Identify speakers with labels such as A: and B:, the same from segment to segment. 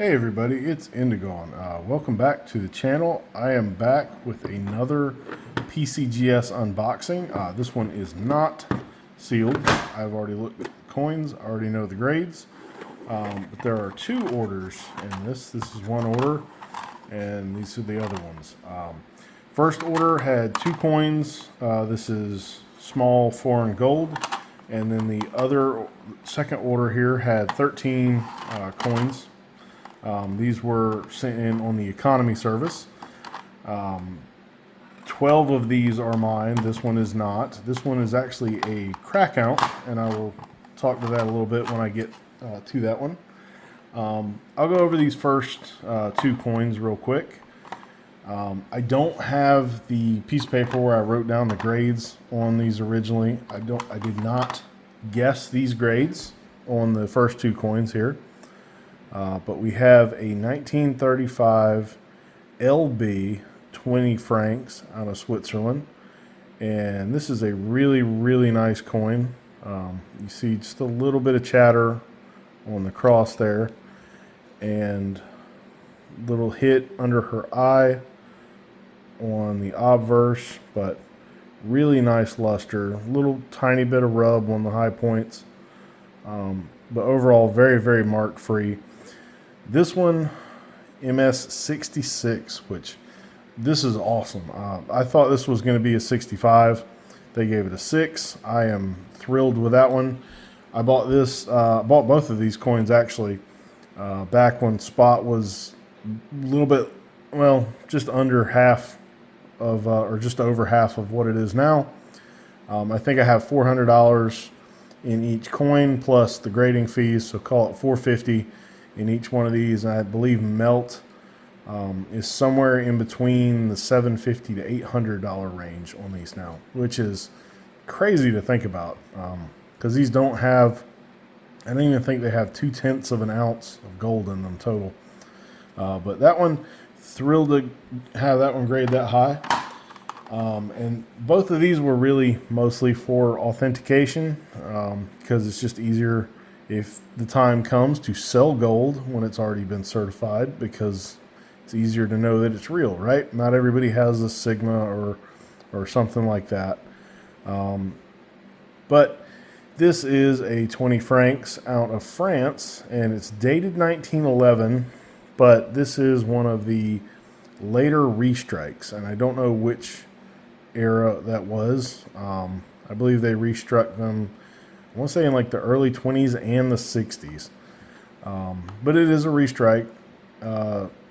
A: Hey everybody, it's Indigon. Welcome back to the channel. I am back with another PCGS unboxing. This one is not sealed. I've already looked at the coins, I already know the grades. But there are two orders in this. This is one order, and these are the other ones. First order had two coins. This is small foreign gold. And then the other second order here had 13 coins. These were sent in on the economy service. 12 of these are mine. This one is not. This one is actually a crack out, and I will talk to that a little bit when I get to that one. I'll go over these first two coins real quick. I don't have the piece of paper where I wrote down the grades on these originally. I did not guess these grades on the first two coins here. But we have a 1935 LB 20 francs out of Switzerland. And this is a really, really nice coin. You see just a little bit of chatter on the cross there. And little hit under her eye on the obverse, but really nice luster. Little tiny bit of rub on the high points. But overall, very, very mark free. This one, MS66, which this is awesome. I thought this was going to be a 65. They gave it a 6. I am thrilled with that one. I bought this, bought both of these coins actually back when spot was a little bit, well, just under half of, or just over half of what it is now. I think I have $400 in each coin plus the grading fees, so call it $450 in each one of these. And I believe melt is somewhere in between the $750 to $800 range on these now, which is crazy to think about because these don't have, I don't even think they have 2/10 of an ounce of gold in them total. But that one, thrilled to have that one graded that high. And both of these were really mostly for authentication because it's just easier if the time comes to sell gold when it's already been certified, because it's easier to know that it's real, right? Not everybody has a Sigma or something like that. But this is a 20 francs out of France, and it's dated 1911, but this is one of the later restrikes, and I don't know which era that was. I believe they restruck them, I want to say in like the early 20s and the 60s. But it is a restrike.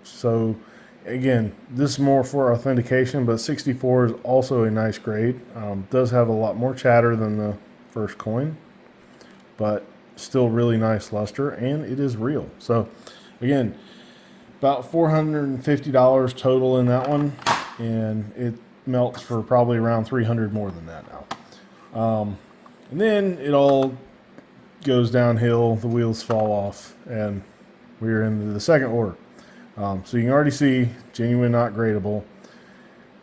A: So again, this is more for authentication, but 64 is also a nice grade. Does have a lot more chatter than the first coin, but still really nice luster, and it is real. So again, about $450 total in that one, and it melts for probably around $300 more than that now. And then it all goes downhill, the wheels fall off, and we're into the second order. So you can already see genuine, not gradable,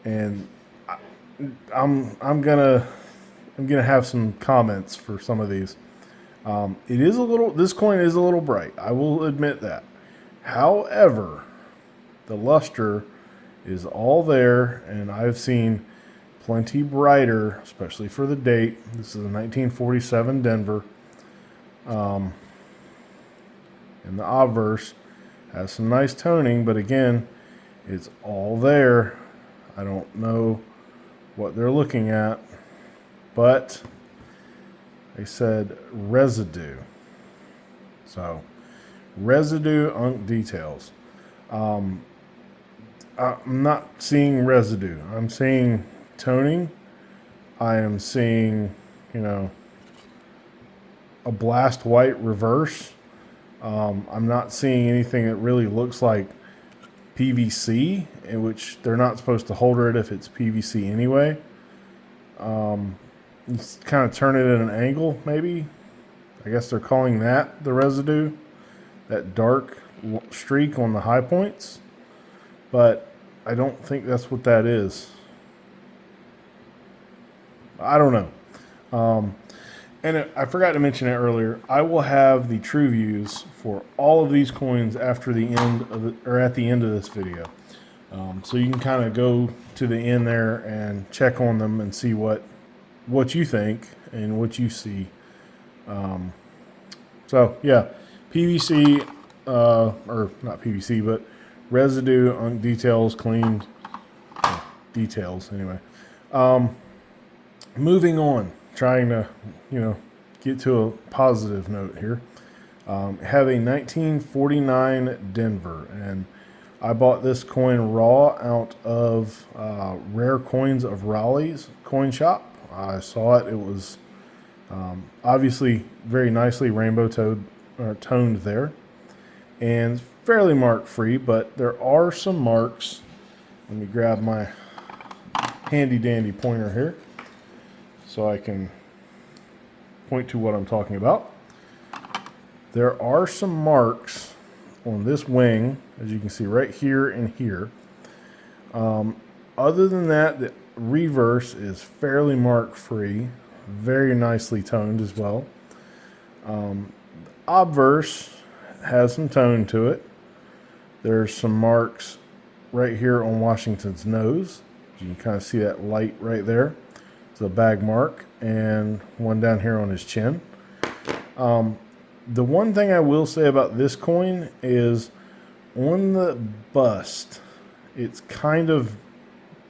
A: and I'm gonna have some comments for some of these. It is a little, this coin is a little bright, I will admit that. However, the luster is all there, and I've seen plenty brighter, especially for the date. This is a 1947 Denver. And the obverse has some nice toning, but again, it's all there. I don't know what they're looking at, but they said residue. So, residue unk details. I'm not seeing residue. I'm seeing toning. I am seeing, you know, a blast white reverse. I'm not seeing anything that really looks like PVC, in which they're not supposed to hold it if it's PVC anyway. It's kind of turn it at an angle, maybe. I guess they're calling that the residue, that dark streak on the high points. But I don't think that's what that is. I don't know. And I forgot to mention it earlier. I will have the true views for all of these coins after the end of or at the end of this video. So you can kind of go to the end there and check on them and see what you think and what you see. So yeah, PVC or not PVC, but residue on details cleaned. Details anyway. Moving on, trying to get to a positive note here. Have a 1949 Denver, and I bought this coin raw out of Rare Coins of Raleigh's coin shop. I saw it. It was obviously very nicely rainbow toned there, and fairly mark free, but there are some marks. Let me grab my handy dandy pointer here so I can point to what I'm talking about. There are some marks on this wing, as you can see right here and here. Other than that, the reverse is fairly mark free, very nicely toned as well. Obverse has some tone to it. There's some marks right here on Washington's nose. You can kind of see that light right there. It's a bag mark, and one down here on his chin. The one thing I will say about this coin is on the bust, it's kind of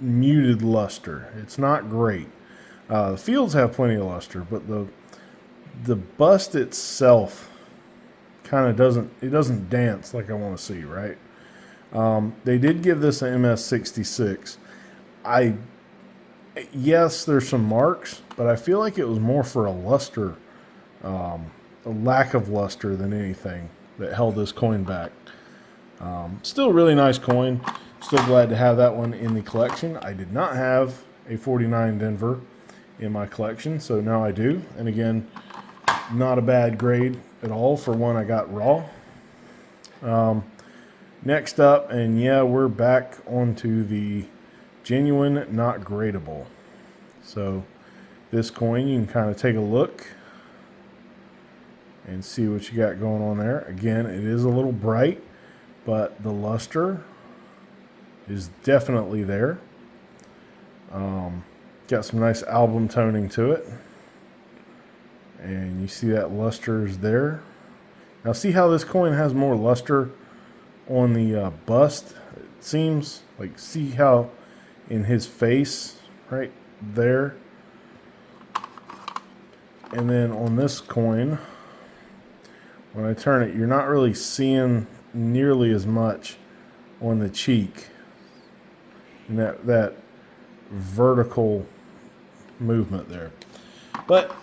A: muted luster. It's not great. The fields have plenty of luster, but the bust itself kind of doesn't dance like I want to see, right? They did give this an MS66. Yes, there's some marks, but I feel like it was more for a luster, a lack of luster than anything that held this coin back. Still a really nice coin. Still glad to have that one in the collection. I did not have a 49 Denver in my collection, so now I do. And again, not a bad grade at all for one I got raw. Next up, and yeah, we're back onto the genuine, not gradable. So this coin, you can kind of take a look and see what you got going on there. Again, it is a little bright, but the luster is definitely there. Got some nice album toning to it. And you see that luster is there. Now see how this coin has more luster on the bust? It seems like, see how in his face right there, and then on this coin, when I turn it, you're not really seeing nearly as much on the cheek, and that vertical movement there. But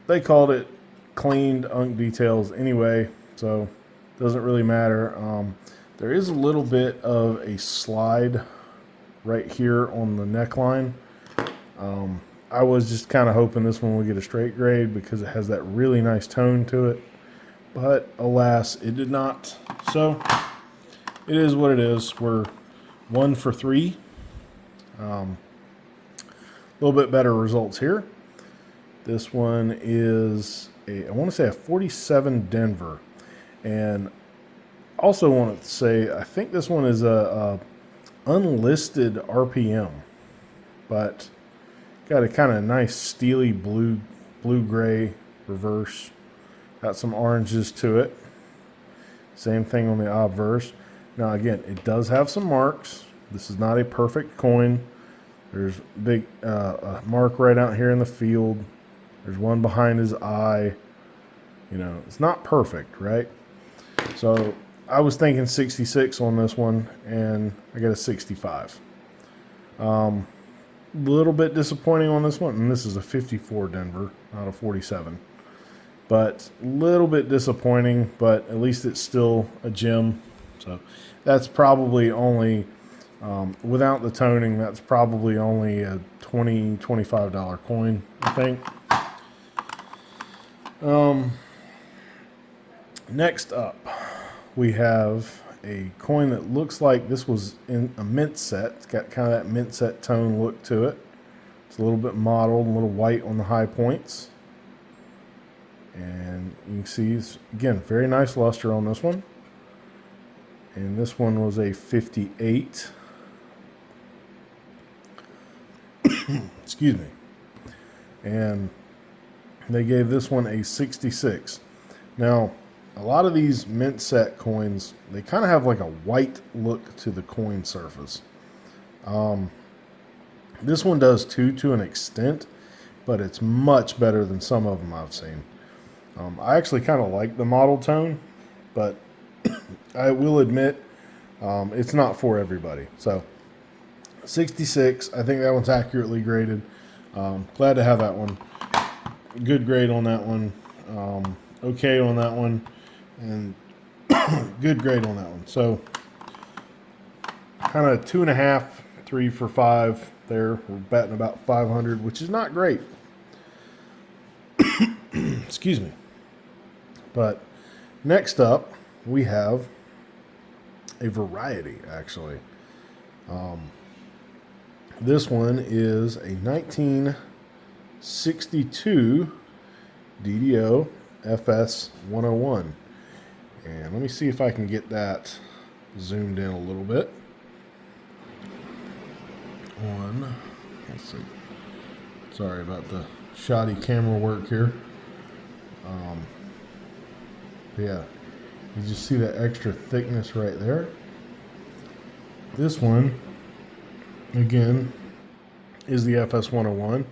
A: they called it cleaned unk details anyway, so it doesn't really matter. There is a little bit of a slide right here on the neckline. I was just kind of hoping this one would get a straight grade because it has that really nice tone to it, but alas, it did not. So it is what it is. We're 1 for 3. A little bit better results here. This one is I want to say a 47 Denver, and also wanted to say I think this one is a unlisted RPM, but got a kind of nice steely blue gray reverse. Got some oranges to it. Same thing on the obverse. Now again, it does have some marks. This is not a perfect coin. There's a big mark right out here in the field. There's one behind his eye. You know, it's not perfect, right? So I was thinking 66 on this one, and I got a 65. Little bit disappointing on this one, and this is a 54 Denver, not a 47. But a little bit disappointing, but at least it's still a gem. So that's probably only, without the toning, that's probably only a $20, $25 coin, I think. Next up, we have a coin that looks like this was in a mint set. It's got kind of that mint set tone look to it. It's a little bit mottled, a little white on the high points. And you can see, it's, again, very nice luster on this one. And this one was a 58. Excuse me. And they gave this one a 66. Now, a lot of these mint set coins, they kind of have like a white look to the coin surface. This one does too, to an extent, but it's much better than some of them I've seen. I actually kind of like the model tone, but I will admit it's not for everybody. So 66, I think that one's accurately graded. Glad to have that one. Good grade on that one. Okay on that one. And good grade on that one. So kind of 2.5, 3 for 5 there. We're batting about 500, which is not great. Excuse me. But next up, we have a variety, actually. This one is a 1962 DDO FS 101. And let me see if I can get that zoomed in a little bit. Let's see. Sorry about the shoddy camera work here. But yeah, you just see that extra thickness right there. This one, again, is the FS 101.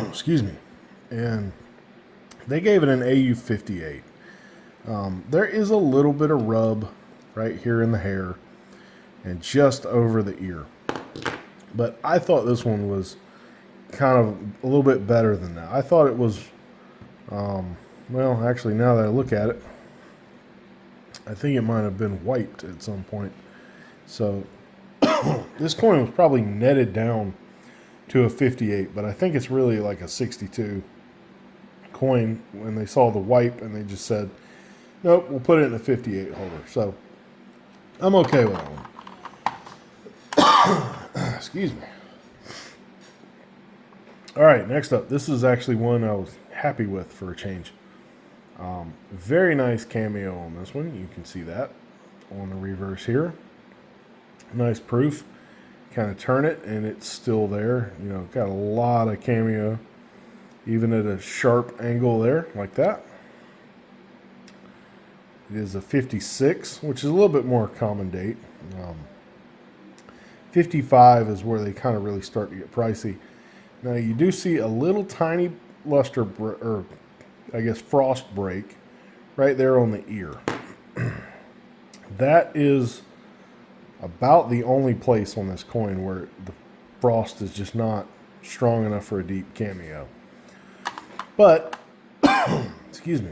A: Excuse me. And they gave it an AU 58. There is a little bit of rub right here in the hair and just over the ear. But I thought this one was kind of a little bit better than that. I thought it was, well, actually, now that I look at it, I think it might have been wiped at some point. So this coin was probably netted down to a 58, but I think it's really like a 62 coin when they saw the wipe and they just said, nope, we'll put it in a 58 holder. So I'm okay with that one. Excuse me. All right, next up. This is actually one I was happy with for a change. Very nice cameo on this one. You can see that on the reverse here. Nice proof. Kind of turn it and it's still there. You know, got a lot of cameo, even at a sharp angle there, like that. It is a 56, which is a little bit more common date. 55 is where they kind of really start to get pricey. Now you do see a little tiny luster, or I guess frost break, right there on the ear. That is about the only place on this coin where the frost is just not strong enough for a deep cameo. But, excuse me,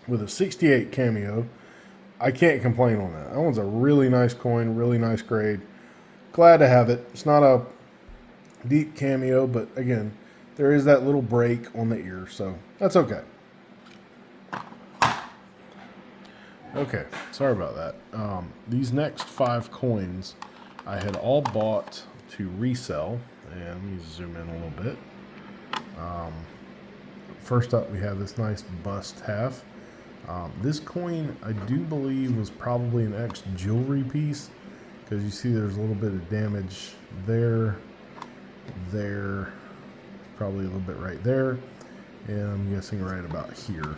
A: with a 68 cameo, I can't complain on that. That one's a really nice coin, really nice grade. Glad to have it. It's not a deep cameo, but again, there is that little break on the ear, so that's okay. Okay, sorry about that. These next 5 coins I had all bought to resell, and let me zoom in a little bit. First up, we have this nice bust half. This coin, I do believe, was probably an ex-jewelry piece, because you see there's a little bit of damage there, probably a little bit right there, and I'm guessing right about here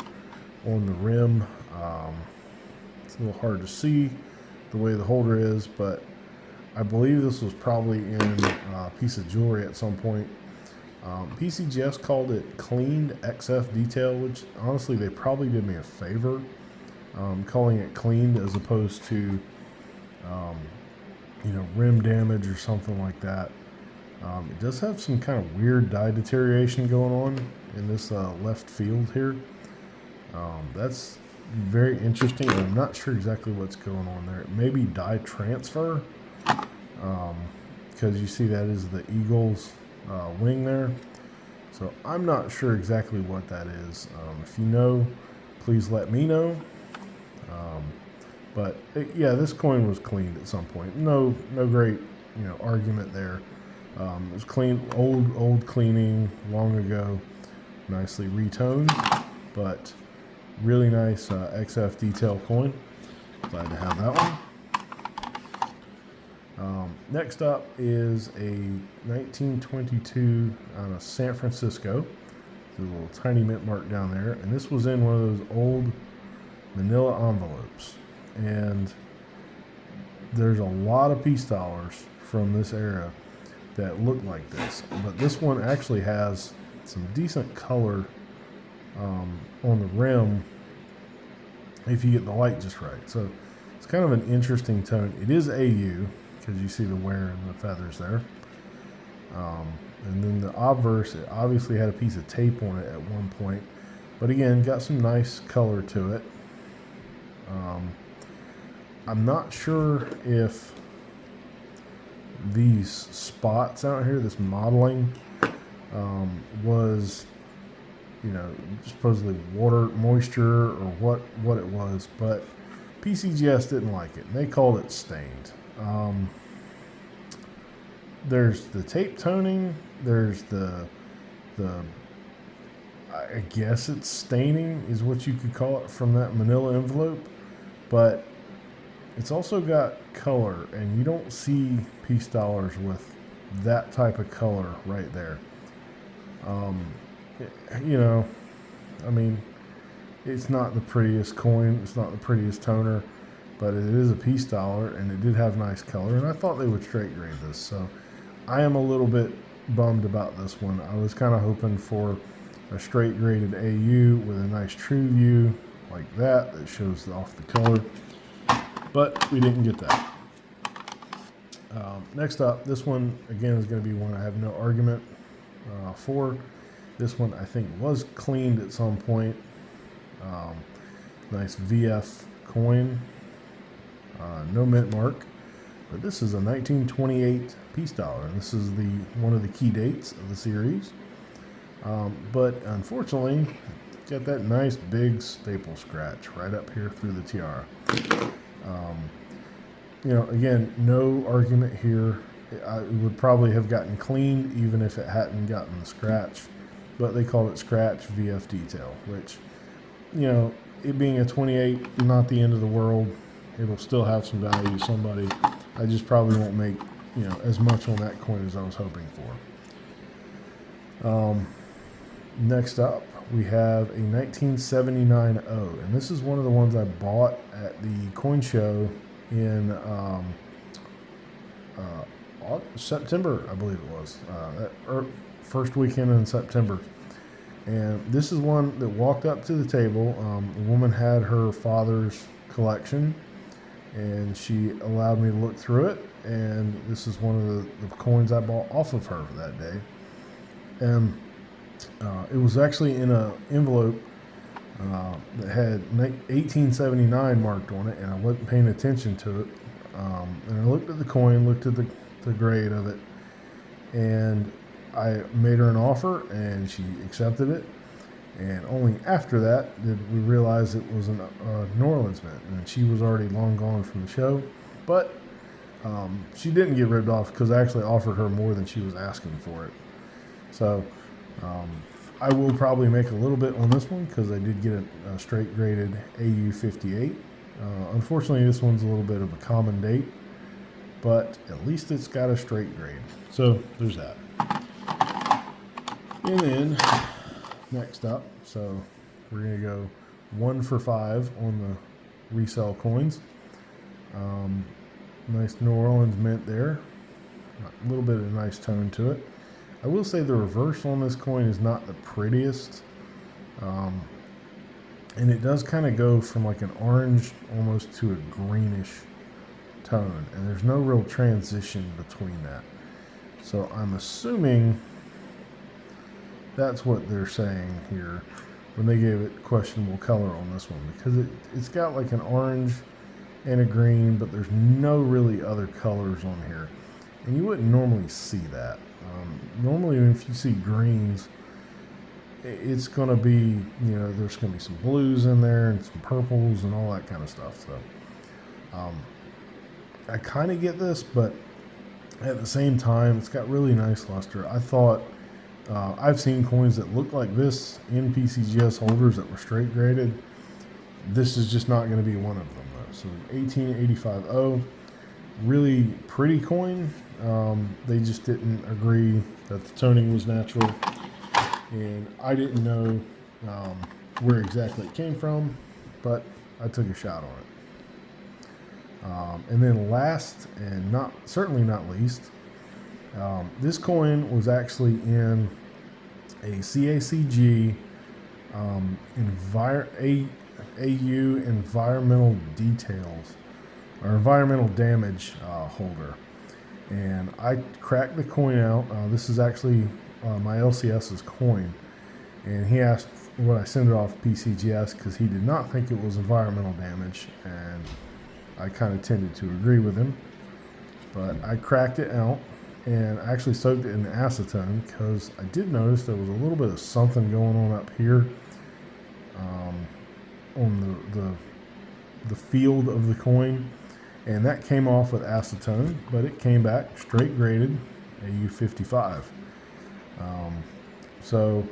A: on the rim. It's a little hard to see the way the holder is, but I believe this was probably in a piece of jewelry at some point. PCGS called it cleaned XF detail, which honestly they probably did me a favor calling it cleaned as opposed to rim damage or something like that. It does have some kind of weird dye deterioration going on in this left field here. That's very interesting. I'm not sure exactly what's going on there. It may be dye transfer, because you see that is the Eagle's wing there. So I'm not sure exactly what that is. If you know, please let me know. But yeah, this coin was cleaned at some point. No great argument there. It was clean, old cleaning long ago. nicely retoned, but really nice XF detail coin. Glad to have that one. Next up is a 1922 out of San Francisco. There's a little tiny mint mark down there, and this was in one of those old manila envelopes. And there's a lot of peace dollars from this era that look like this, but this one actually has some decent color on the rim if you get the light just right. So it's kind of an interesting tone. It is AU because you see the wear and the feathers there. And then the obverse, it obviously had a piece of tape on it at one point, but again, got some nice color to it. I'm not sure if these spots out here, this modeling, was, supposedly water, moisture, or what it was, but PCGS didn't like it, and they called it stained. There's the tape toning, there's the I guess it's staining is what you could call it from that manila envelope, but it's also got color, and you don't see peace dollars with that type of color right there. It's not the prettiest coin, it's not the prettiest toner, but it is a peace dollar, and it did have nice color, and I thought they would straight grade this, so I am a little bit bummed about this one. I was kind of hoping for a straight graded AU with a nice true view like that shows off the color, but we didn't get that. Next up, this one again is going to be one I have no argument for. This one I think was cleaned at some point. Nice VF coin, no mint mark, but this is a 1928 peace dollar, and this is one of the key dates of the series. But unfortunately, got that nice big staple scratch right up here through the tiara. Again, no argument here. It would probably have gotten cleaned even if it hadn't gotten the scratch, but they called it scratch VF detail, which, it being a 28, not the end of the world. It'll still have some value to somebody. I just probably won't make, as much on that coin as I was hoping for. Next up, we have a 1979 O, and this is one of the ones I bought at the coin show in September, I believe it was, first weekend in September. And this is one that walked up to the table. The woman had her father's collection, and she allowed me to look through it. And this is one of the coins I bought off of her that day. And it was actually in an envelope that had 1879 marked on it, and I wasn't paying attention to it. And I looked at the coin, looked at the grade of it, and I made her an offer, and she accepted it. And only after that did we realize it was a New Orleans mint, and she was already long gone from the show. But she didn't get ripped off because I actually offered her more than she was asking for it. So I will probably make a little bit on this one because I did get a straight graded AU 58. Unfortunately, this one's a little bit of a common date, but at least it's got a straight grade. So there's that. And then next up, so we're going to go 1 for 5 on the resale coins. Nice New Orleans mint there. A little bit of nice tone to it. I will say the reverse on this coin is not the prettiest. And it does kind of go from like an orange almost to a greenish tone. And there's no real transition between that. So I'm assuming that's what they're saying here when they gave it questionable color on this one, because it's got like an orange and a green, but there's no really other colors on here. And you wouldn't normally see that. Normally if you see greens, it's going to be, there's going to be some blues in there and some purples and all that kind of stuff. So I kind of get this, but at the same time, it's got really nice luster. I thought I've seen coins that look like this in PCGS holders that were straight graded. This is just not going to be one of them though. So 1885O, really pretty coin. They just didn't agree that the toning was natural, and I didn't know where exactly it came from, but I took a shot on it. And then last and certainly not least, this coin was actually in a CACG AU environmental details or environmental damage holder, and I cracked the coin out. This is actually my LCS's coin, and he asked would I send it off PCGS because he did not think it was environmental damage, and I kind of tended to agree with him. But I cracked it out and actually soaked it in acetone because I did notice there was a little bit of something going on up here on the field of the coin, and that came off with acetone, but it came back straight graded AU55. So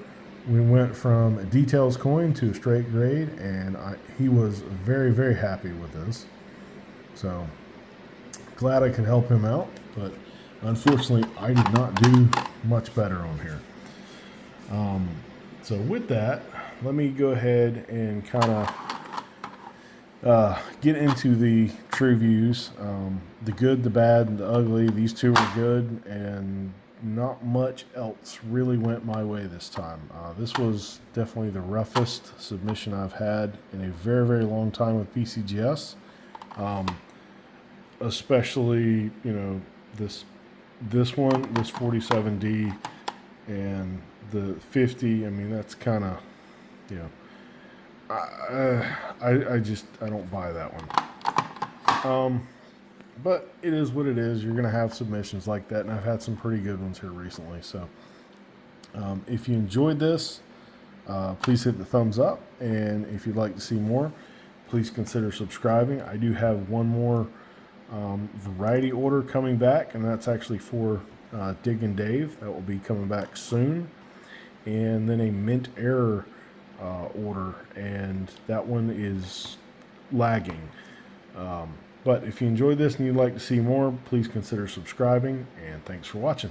A: we went from a details coin to a straight grade, and he was very, very happy with this. So glad I could help him out, but unfortunately I did not do much better on here. So with that, let me go ahead and kind of get into the true views. The good, the bad, and the ugly. These two were good, and not much else really went my way this time. This was definitely the roughest submission I've had in a very, very long time with PCGS. Especially, this one, this 47D, and the 50. I mean, that's kind of, I don't buy that one. But it is what it is. You're going to have submissions like that, and I've had some pretty good ones here recently. So if you enjoyed this, please hit the thumbs up, and if you'd like to see more, please consider subscribing. I do have one more variety order coming back, and that's actually for Dig and Dave. That will be coming back soon. And then a mint error order, and that one is lagging. But if you enjoyed this and you'd like to see more, please consider subscribing, and thanks for watching.